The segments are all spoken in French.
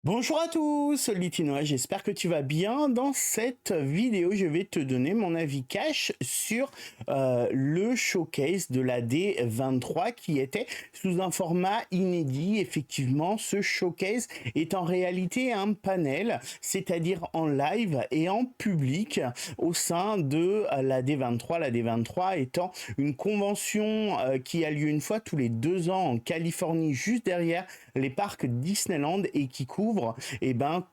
Bonjour à tous, Litinois, j'espère que tu vas bien. Dans cette vidéo, je vais te donner mon avis cash sur le showcase de la D23 qui était sous un format inédit. Effectivement, ce showcase est en réalité un panel, c'est-à-dire en live et en public au sein de la D23. La D23 étant une convention qui a lieu une fois tous les 2 ans en Californie, juste derrière les parcs Disneyland et qui couvre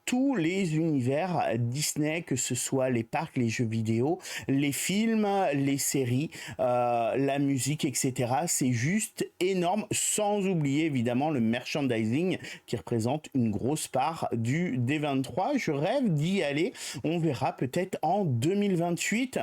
tous les univers Disney, que ce soit les parcs, les jeux vidéo, les films, les séries, la musique, etc. C'est juste énorme, sans oublier évidemment le merchandising qui représente une grosse part du D23. Je rêve d'y aller, on verra peut-être en 2028.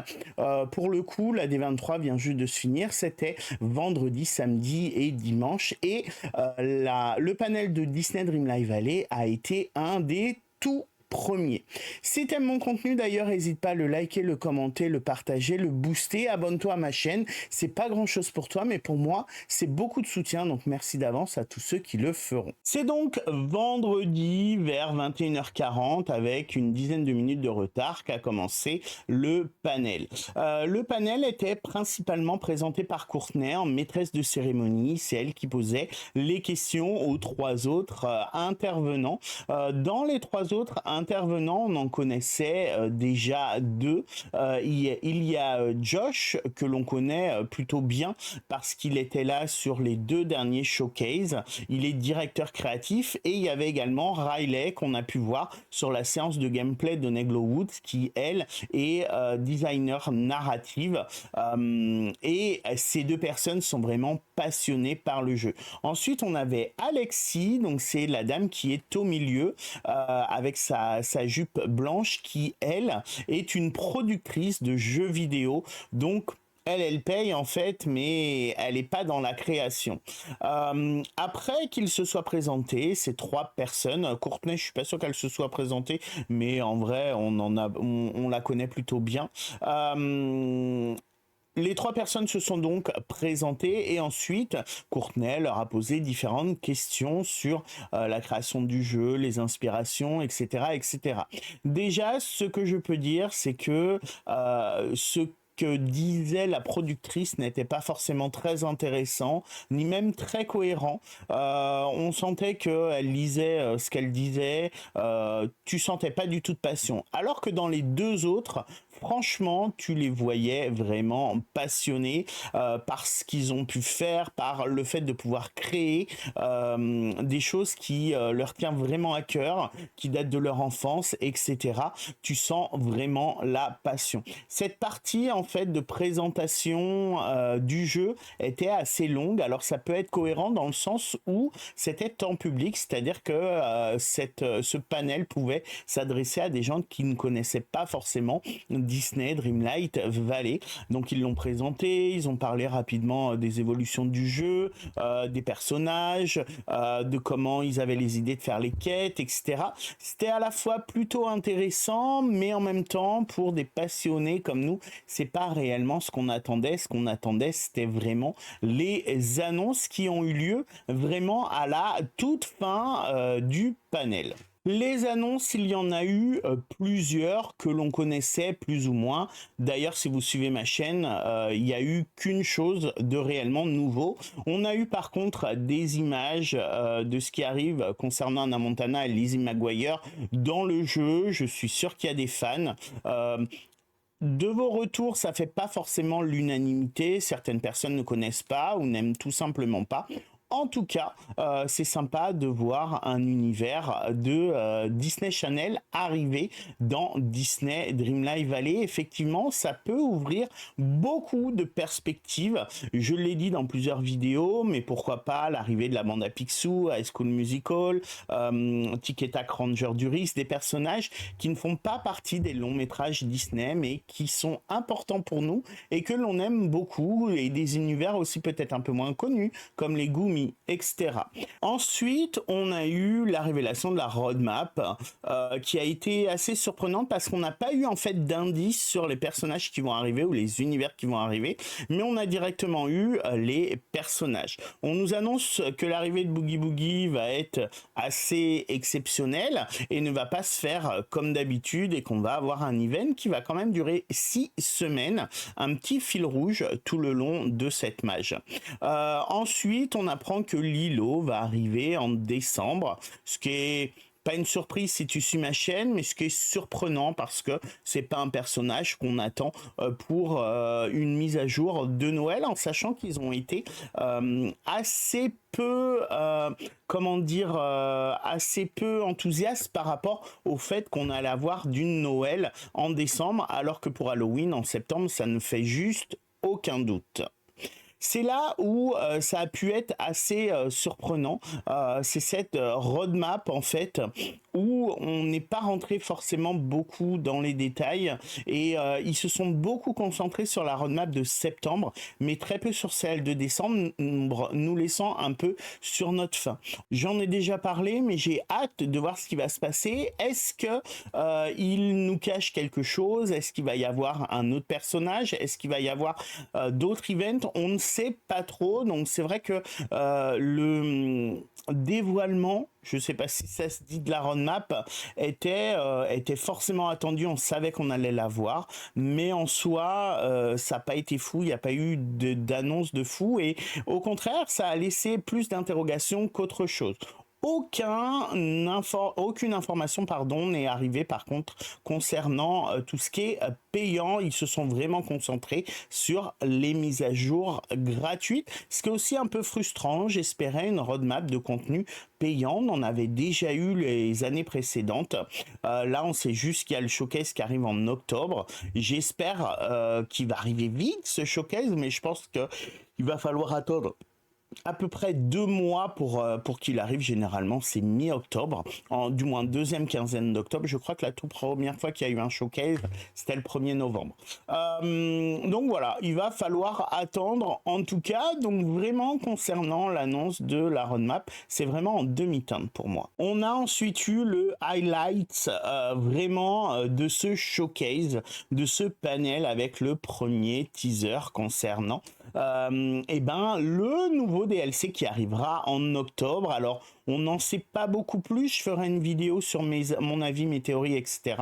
Pour le coup, la D23 vient juste de se finir, c'était vendredi, samedi et dimanche, et le panel de Disney Dreamlight Valley a été un des tout premiers. Si t'aimes mon contenu d'ailleurs, n'hésite pas à le liker, le commenter, le partager, le booster, abonne-toi à ma chaîne. C'est pas grand chose pour toi, mais pour moi, c'est beaucoup de soutien, donc merci d'avance à tous ceux qui le feront. C'est donc vendredi vers 21h40 avec une dizaine de minutes de retard qu'a commencé le panel. Le panel était principalement présenté par Courtney en maîtresse de cérémonie. C'est elle qui posait les questions aux trois autres intervenants. Dans les trois autres intervenants, on en connaissait déjà deux. Il y a Josh, que l'on connaît plutôt bien parce qu'il était là sur les deux derniers showcases. Il est directeur créatif, et il y avait également Riley qu'on a pu voir sur la séance de gameplay de Neglo Woods, qui elle est designer narrative, et ces deux personnes sont vraiment passionnées par le jeu. Ensuite, on avait Alexis, donc c'est la dame qui est au milieu avec sa jupe blanche, qui elle est une productrice de jeux vidéo, donc elle paye en fait, mais elle n'est pas dans la création. Après qu'il se soit présenté, ces trois personnes, Courtney, je suis pas sûr qu'elle se soit présentée, mais en vrai, on la connaît plutôt bien. Les trois personnes se sont donc présentées, et ensuite Courtney leur a posé différentes questions sur la création du jeu, les inspirations, etc., etc. Déjà, ce que je peux dire, c'est que ce que disait la productrice n'était pas forcément très intéressant, ni même très cohérent. On sentait qu'elle lisait ce qu'elle disait, tu sentais pas du tout de passion. Alors que dans les deux autres, franchement, tu les voyais vraiment passionnés par ce qu'ils ont pu faire, par le fait de pouvoir créer des choses qui leur tiennent vraiment à cœur, qui datent de leur enfance, etc. Tu sens vraiment la passion. Cette partie en fait de présentation du jeu était assez longue. Alors ça peut être cohérent dans le sens où c'était en public, c'est-à-dire que ce panel pouvait s'adresser à des gens qui ne connaissaient pas forcément Disney Dreamlight Valley. Donc ils l'ont présenté, ils ont parlé rapidement des évolutions du jeu, des personnages, de comment ils avaient les idées de faire les quêtes, etc. C'était à la fois plutôt intéressant, mais en même temps, pour des passionnés comme nous, c'est pas réellement ce qu'on attendait. Ce qu'on attendait, c'était vraiment les annonces qui ont eu lieu vraiment à la toute fin du panel. Les annonces, il y en a eu plusieurs que l'on connaissait plus ou moins. D'ailleurs, si vous suivez ma chaîne, il n'y a eu qu'une chose de réellement nouveau. On a eu par contre des images de ce qui arrive concernant Hannah Montana et Lizzie McGuire dans le jeu. Je suis sûr qu'il y a des fans. De vos retours, ça fait pas forcément l'unanimité. Certaines personnes ne connaissent pas ou n'aiment tout simplement pas. En tout cas, c'est sympa de voir un univers de Disney Channel arriver dans Disney Dreamlight Valley. Effectivement, ça peut ouvrir beaucoup de perspectives. Je l'ai dit dans plusieurs vidéos, mais pourquoi pas l'arrivée de la bande à Picsou, High School Musical, Tic et Tac Ranger Duris, des personnages qui ne font pas partie des longs métrages Disney, mais qui sont importants pour nous et que l'on aime beaucoup, et des univers aussi peut-être un peu moins connus, comme les Goonies, Lumi, etc. Ensuite, on a eu la révélation de la roadmap qui a été assez surprenante parce qu'on n'a pas eu en fait d'indices sur les personnages qui vont arriver ou les univers qui vont arriver, mais on a directement eu les personnages. On nous annonce que l'arrivée de Boogie Boogie va être assez exceptionnelle et ne va pas se faire comme d'habitude et qu'on va avoir un event qui va quand même durer 6 semaines, un petit fil rouge tout le long de cette mage. Ensuite, on apprend que Lilo va arriver en décembre, ce qui est pas une surprise si tu suis ma chaîne, mais ce qui est surprenant parce que c'est pas un personnage qu'on attend pour une mise à jour de Noël, en sachant qu'ils ont été assez peu, comment dire, assez peu enthousiastes par rapport au fait qu'on allait avoir d'une Noël en décembre, alors que pour Halloween en septembre, ça ne fait juste aucun doute. C'est là où ça a pu être assez surprenant. C'est cette roadmap en fait où on n'est pas rentré forcément beaucoup dans les détails et ils se sont beaucoup concentrés sur la roadmap de septembre, mais très peu sur celle de décembre, nous laissant un peu sur notre faim. J'en ai déjà parlé, mais j'ai hâte de voir ce qui va se passer. Est-ce que il nous cache quelque chose? Est-ce qu'il va y avoir un autre personnage? Est-ce qu'il va y avoir d'autres events? On ne sait pas trop, donc c'est vrai que le dévoilement, je sais pas si ça se dit, de la roadmap était forcément attendu, on savait qu'on allait la voir, mais en soi ça n'a pas été fou, il n'y a pas eu d'annonce de fou et au contraire ça a laissé plus d'interrogations qu'autre chose. Aucune information n'est arrivée par contre concernant tout ce qui est payant. Ils se sont vraiment concentrés sur les mises à jour gratuites, ce qui est aussi un peu frustrant. J'espérais une roadmap de contenu payant, on en avait déjà eu les années précédentes. Là on sait juste qu'il y a le showcase qui arrive en octobre. J'espère qu'il va arriver vite ce showcase, mais je pense qu'il va falloir attendre à peu près 2 mois pour qu'il arrive. Généralement c'est mi-octobre, du moins deuxième quinzaine d'octobre. Je crois que la toute première fois qu'il y a eu un showcase c'était le 1er novembre. Donc voilà, il va falloir attendre en tout cas. Donc vraiment concernant l'annonce de la roadmap, c'est vraiment en demi-teinte pour moi. On a ensuite eu le highlight vraiment de ce showcase, de ce panel avec le premier teaser concernant le nouveau DLC qui arrivera en octobre. Alors on n'en sait pas beaucoup plus, je ferai une vidéo sur mon avis, mes théories, etc.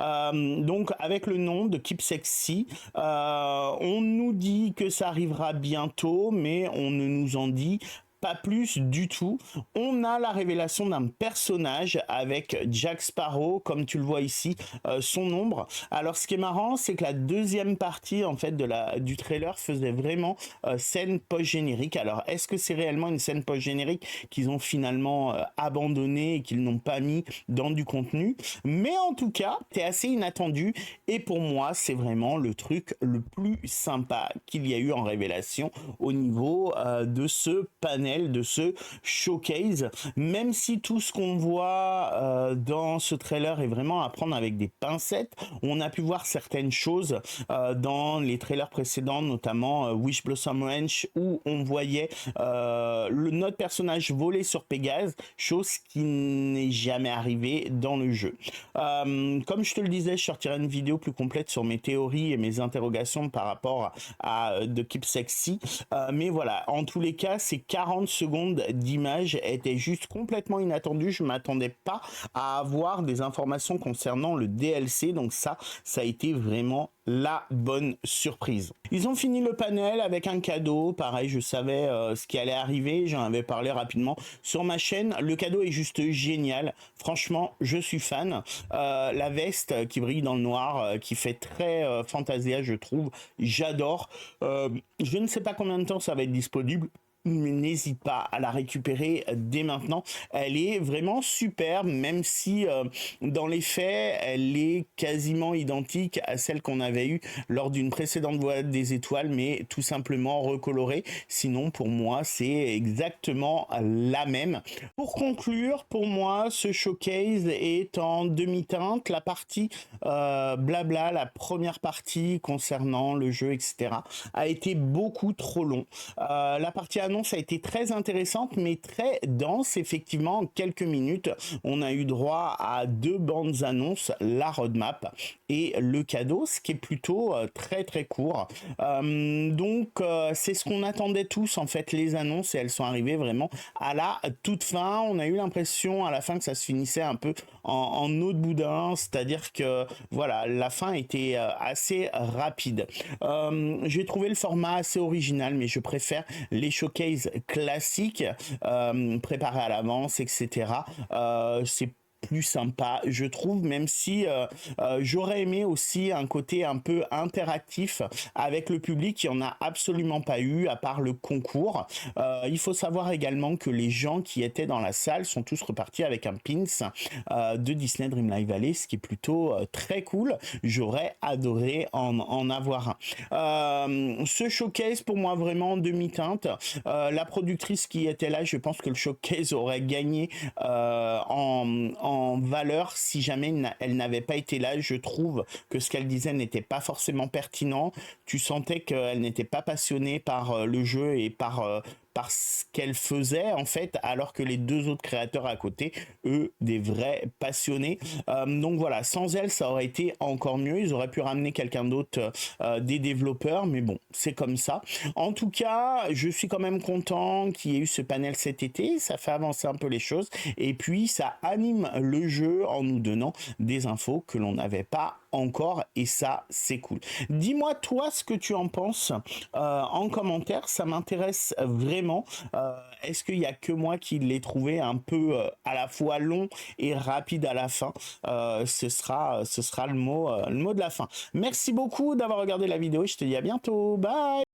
Donc avec le nom de Keep Sexy, on nous dit que ça arrivera bientôt, mais on ne nous en dit pas plus du tout. On a la révélation d'un personnage avec Jack Sparrow, comme tu le vois ici, son ombre. Alors ce qui est marrant, c'est que la deuxième partie en fait du trailer faisait vraiment scène post-générique. Alors est-ce que c'est réellement une scène post-générique qu'ils ont finalement abandonnée et qu'ils n'ont pas mis dans du contenu? Mais en tout cas, c'est assez inattendu et pour moi, c'est vraiment le truc le plus sympa qu'il y a eu en révélation au niveau de ce panel, de ce showcase, même si tout ce qu'on voit dans ce trailer est vraiment à prendre avec des pincettes. On a pu voir certaines choses dans les trailers précédents, notamment Wish Blossom Ranch, où on voyait notre personnage voler sur Pégase, chose qui n'est jamais arrivée dans le jeu. Comme je te le disais, je sortirai une vidéo plus complète sur mes théories et mes interrogations par rapport à The Keep Sexy, mais voilà, en tous les cas, ces 40 secondes d'image étaient juste complètement inattendues. Je m'attendais pas à avoir des informations concernant le DLC, donc ça a été vraiment la bonne surprise. Ils ont fini le panel avec un cadeau, pareil, je savais ce qui allait arriver, j'en avais parlé rapidement sur ma chaîne. Le cadeau est juste génial, franchement je suis fan. La veste qui brille dans le noir, qui fait très Fantasia, je trouve, j'adore. Je ne sais pas combien de temps ça va être disponible, mais n'hésite pas à la récupérer dès maintenant. Elle est vraiment super, même si dans les faits elle est quasiment identique à celle qu'on avait eue lors d'une précédente voie des étoiles, mais tout simplement recolorée. Sinon pour moi c'est exactement la même. Pour conclure, pour moi ce showcase est en demi-teinte. La partie blabla, la première partie concernant le jeu, etc., a été beaucoup trop long. La partie annonce bande-annonce a été très intéressante, mais très dense. Effectivement, en quelques minutes, on a eu droit à 2 bandes annonces, la roadmap et le cadeau, ce qui est plutôt très très court. C'est ce qu'on attendait tous, en fait, les annonces, et elles sont arrivées vraiment à la toute fin. On a eu l'impression à la fin que ça se finissait un peu en eau de boudin, c'est-à-dire que voilà, la fin était assez rapide. J'ai trouvé le format assez original, mais je préfère les showcases classiques, préparés à l'avance, etc. C'est plus sympa, je trouve, même si j'aurais aimé aussi un côté un peu interactif avec le public. Il n'y en a absolument pas eu, à part le concours. Il faut savoir également que les gens qui étaient dans la salle sont tous repartis avec un pins de Disney Dreamlight Valley, ce qui est plutôt très cool. J'aurais adoré en avoir un. Ce showcase, pour moi, vraiment en demi-teinte. La productrice qui était là, je pense que le showcase aurait gagné en valeur si jamais elle n'avait pas été là. Je trouve que ce qu'elle disait n'était pas forcément pertinent. Tu sentais qu'elle n'était pas passionnée par le jeu et par ce qu'elle faisait, en fait, alors que les 2 autres créateurs à côté, eux, des vrais passionnés. Donc voilà, sans elle, ça aurait été encore mieux. Ils auraient pu ramener quelqu'un d'autre, des développeurs, mais bon, c'est comme ça. En tout cas, je suis quand même content qu'il y ait eu ce panel cet été. Ça fait avancer un peu les choses, et puis ça anime le jeu en nous donnant des infos que l'on n'avait pas encore, et ça, c'est cool. Dis-moi toi ce que tu en penses en commentaire, ça m'intéresse vraiment. Est-ce qu'il y a que moi qui l'ai trouvé un peu à la fois long et rapide à la fin? Ce sera le mot de la fin. Merci beaucoup d'avoir regardé la vidéo, je te dis à bientôt, bye.